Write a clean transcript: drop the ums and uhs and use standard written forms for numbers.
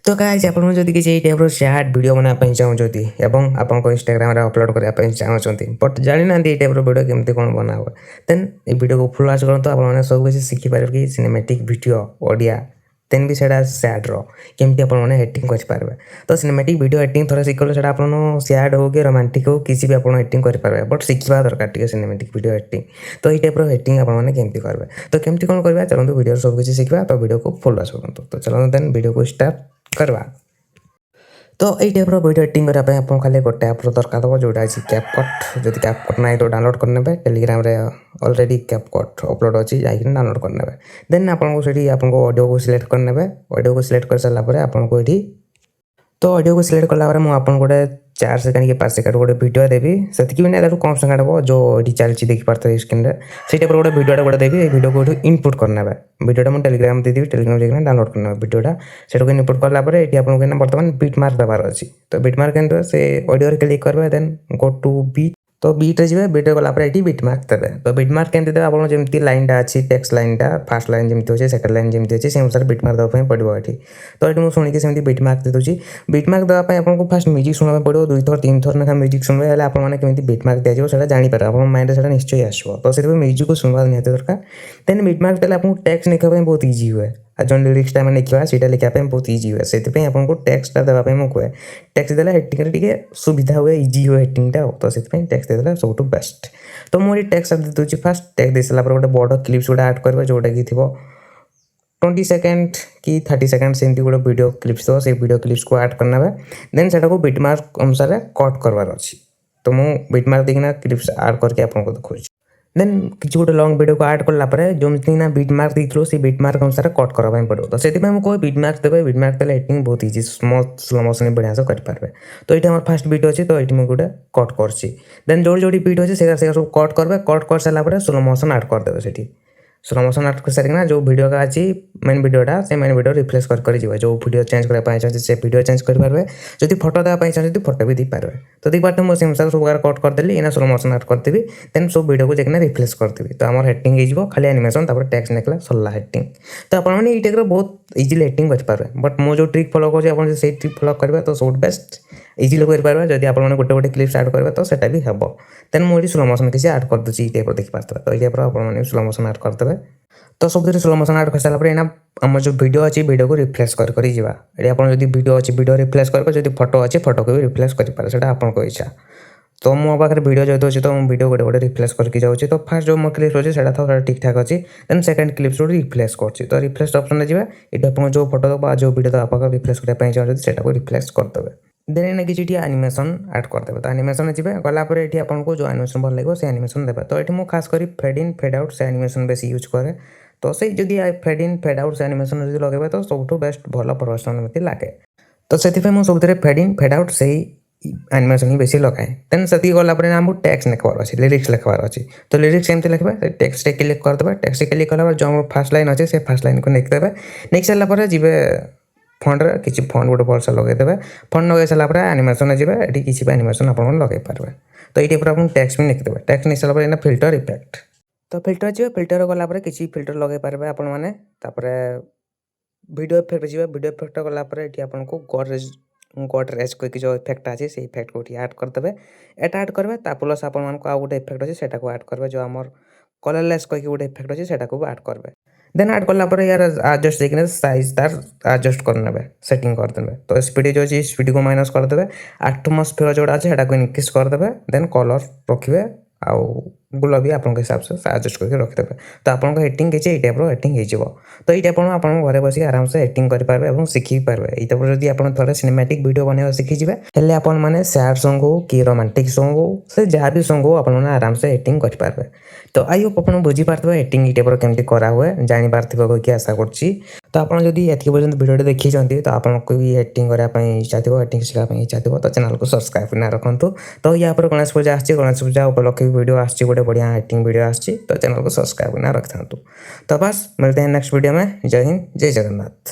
तो गाइस आपन जदि किसी टाइप शॉर्ट वीडियो बना चाहूँगी एवं आपन इंस्टाग्राम अपलोड करने चाहूँगी बट जानी ना टाइप वीडियो केमती कौन बना हुआ देन ये वीडियो को फुल वाच करते आप सब किसी शिखिपारे कि सिनेमैटिक वीडियो ओडिया देन भी सेटा सैड केमती आपने एडिटिंग करेंगे तो सिनेमैटिक वीडियो एडिटिंग थोड़ा शिखल से आप सैड हो कि रोमांटिक हो किसी भी आप एडिटिंग करेंगे बट शिखा दरकार टे सिनेमैटिक वीडियो एडिटिंग तो ये टाइप एडिटिंग आपने केमती करेंगे तो केमती कौन करवा चलते वीडियो सब किसी शिखा तो वीडियो को फुल वाच करूँ तो चलो देन वीडियो को स्टार्ट करवा तो यही टाइप वीडियो एडिटिंग करने आप खाली गोटे ऐप दरकार हो जोटा अच्छी कैपकट जब कैपकट ना तो डाउनलोड करने टेलीग्राम रे ऑलरेडी कैपकट अपलोड अच्छी जाकि डाउनलोड करने देन आपको आपको ऑडियो को सिलेक्ट करने ऑडियो को सिलेक्ट कर सारापर आपको ये तो ऑडियो को सिलेक्ट कलापर मुझे गोटे 4 सेकंड कि 5 सेकंड गोटे वीडियो देवी से भी ना कम सेकंड हम जो ये चलती देखिपारे स्क्रीन में से टाइप गोटे वीडियो गोटे देवी वीडियो को इनपुट करने वीडियोटा मुझे टेलीग्राम देदेवी टेलीग्राम जाकर डाउनलोड करने वीडियोटा से इनपुट कलापर ये आपको बर्तमान बीट मार्क देवार अच्छी तो बीट मार्क के से ऑडियो क्लिक करेंगे देन गो टू बीट तो बीट्रे जी बीट्रे गलापर ये बीट मार्क देवे तो बीट मार्क केमती देवे आप जमी लाइनटा अच्छी टेक्स्ट लाइनटा फास्ट लाइन जमी अच्छे सेकेंड लाइन जमी अच्छे से अनुसार बीट मार्क देवाई पड़ो ये तो ये मुझे शुणिकी सेमती बीट मार्क दे दूसरी बीट मार्क देवाई आपको फास्ट म्यूजिक शुणा पड़ो 2 थर 3 थर ना म्यूजिक शुणवे हेल्ले आपने केमती बीट मार्क दिया जाए जानीपारे आप माइंड से निश्चय आसो तो से म्यूजिक को शुणवा निहत दरकार देन बीट मार्क देते आपको टेक्स्ट लिखा बहुत इजी हुए आ जो लिरिक्स आम लिखा से लिखापी बहुत इजी हुए से आपको टेक्सटा देवाई मुझे कहे टेक्स्ट देला हेटिंग टे सुविधा हुए इजी हुए हेटिंगटा तो से टेक्स्ट देला सब बेस्ट तो मुझे टेक्स्ट दे दूसरी फास्ट टेक्स्ट दे सारा गोटे बड़ क्लिप्स गोटे आड करवा जोटा कि थी 20 सेकेंड कि 30 सेकेंड से गोटे वीडियो क्लिप्स थो से वीडियो क्लिप्स को आड करना देन से बीटमार्क अनुसार कट करवार अच्छी तो मुझे बीटमार्क देखना क्लिप्स आड करके आपको देखा देन किसी गोटे लंग वीडियो को आड कलापर जमी ना बीटमार्क देते से बीटमार्क अनुसार कट करवाई पड़ो तो से मुझे बीटमार्क देवे बीटमार्क देते एडिटिंग बहुत इजी स्मूथ स्लो मोशन बढ़िया से करेंगे तो ये हमारे फास्ट वीडियो अच्छी तो ये मुझे गोटे कट कर देन जो बीट अच्छे से सब कट करेंगे कट कर सारापर स्लो मोशन आड करदे से स्लो मोशन आड कर सारिकिना जो वीडियो का अच्छी मेन वीडियोटा से मेन वीडियो रिफ्रेश कर जो वीडियो चेंज करने चाहिए से वीडियो चेंज करेंगे जब फोटो देवाई चाहिए फोटो भी देपारे तो देखिए मुझे अनुसार सब कट करदेली ना स्लो मोशन आड करदेवी देन सब वीडियो को जाकर रिफ्रेश करदेवी तो आम हेडिंग हो खाली एनिमेशन टेक्स्ट निकला सरला हेडिंग तो आपने ये टाइप बहुत इजिली हेडिंग करेंगे बट मुझे जो ट्रिक फॉलो कर ट्रिक फॉलो करेंगे तो सब बेस्ट इजिली करेंगे जब आप गोटे गोटे क्लिप्स आड करेंगे तो सेटा भी हम देन मुझे स्लो मोशन किसी आड कर दूसरी टाइप देखिपारे तो ये टाइप आप स्लो मोशन आड करदे तो सब स्लो मोशन आड कर सारापर एना आम जो वीडियो अच्छी वीडियो को रिफ्रेश कर ये आप वीडियो अच्छी वीडियो रिफ्रेश करेंगे जब फोटो अच्छी फोटो को भी रिफ्रेश करेंगे आपको इच्छा तो मो पाखे वीडियो जो अच्छे तो वीडियो गोटे गोटे रिफ्रेश करके जाऊँगी तो फास्ट जो मो क्लिप्स अच्छे से था ठीक ठाक अच्छी देन सेकंड क्लिप्स गोटे रिफ्रेश कर तो रिफ्रेश ऑप्शन जाए ये आप जो फोटो जो वीडियो आप रिफ्रेश करने चाहिए से रिफ्रेश करदे देन एना किसी एनिमेशन आड करदे तो एनिमेशन जी गलापर ये आपको जो एनिमेशन भल लगे से एनिमेशन देवे तो ये खास कर फेड इन फेड आउट से एनिमेशन बेस यूज करे तो से जदि फेड इन फेड आउट से एनिमेशन जो लगे तो सब बेस्ट भल प्रोफेशनल मत लगे तो से मुझे फेड इन फेड आउट से एनिमेशन ही बेसी लगाए देन से गलापर आमको टेक्स्ट लिखबार अच्छे लिरिक्स लिखबार अच्छे तो लिरिक्स एमती लिखे टेक्स्ट क्लिक करदे टेक्स्ट क्लिक कला जो आम फास्ट लाइन अच्छे से फास्ट लाइन को लिखिदेवे लिख सारापर जी फंड किसी फंड गोटे भलसे लगेदेवे फंड लगे सारापर एनिमेशन जी ये किसी एनिमेशन आप लगे पारे तो ये टाइप आप टेक्स्ट भी लिखिदेवे टेक्स्ट लिख सारापर एना फिल्टर इफेक्ट तो फिल्टर जी फिल्टर गलापर किसी फिल्टर लगे पारे आपने वीडियो इफेक्ट जी वीडियो इफेक्ट गलापर ये आपको गॉड रेज करके जो इफेक्ट अच्छे से इफेक्ट को आड करदे एट आड करेंगे प्लस आप गोटे इफेक्ट अच्छे से आड करेंगे जो आम कलरलेस करके गोटे इफेक्ट अच्छे से आड करेंगे देन आड कलापर यार एडजस्ट देखने साइज तार एडजस्ट करने सेटिंग करदे तो स्पीड जो अच्छी स्पीड को माइनस करदे एटमोस्फियर जोड़ा अच्छे से इनक्रीज करदे देन कलर रखिए आउ गुला भी आपन हिसाब से एडजस्ट करके रखिदेवे तो आपको हेडिंग किसी टाइप हेडिंग हो तो ये आप घर बस आराम से हेडिंग करेंगे और शिखी पारे ये टाइप जब आप थे सिनेमैटिक वीडियो बनवा शिखीजे हेल्ले आपने सैड सॉन्ग हो कि रोमांटिक सॉन्ग हो से जहाँ भी सॉन्ग हो आपने आराम से हेडिंग करेंगे तो आई होप आप बुझी पारे हेडिंग ये टाइप केमती करा हुए जापारे कि आशा कर तो आप जब ये पर्यटन वीडियो देखी तो आपको भी हेडिंग करने इच्छा थी हेडिंग शिखापी इच्छा थी तो चैनल को सब्सक्राइब ना रखु तो या गणेश पूजा गणेश पूजा उपलक्षे वीडियो आगे गोटे बढ़िया हेडिंग वीडियो आसी तो चैनल को सब्सक्राइब ना रखता तो बस मिलते हैं नेक्स्ट वीडियो में जय हिंद जय जगन्नाथ।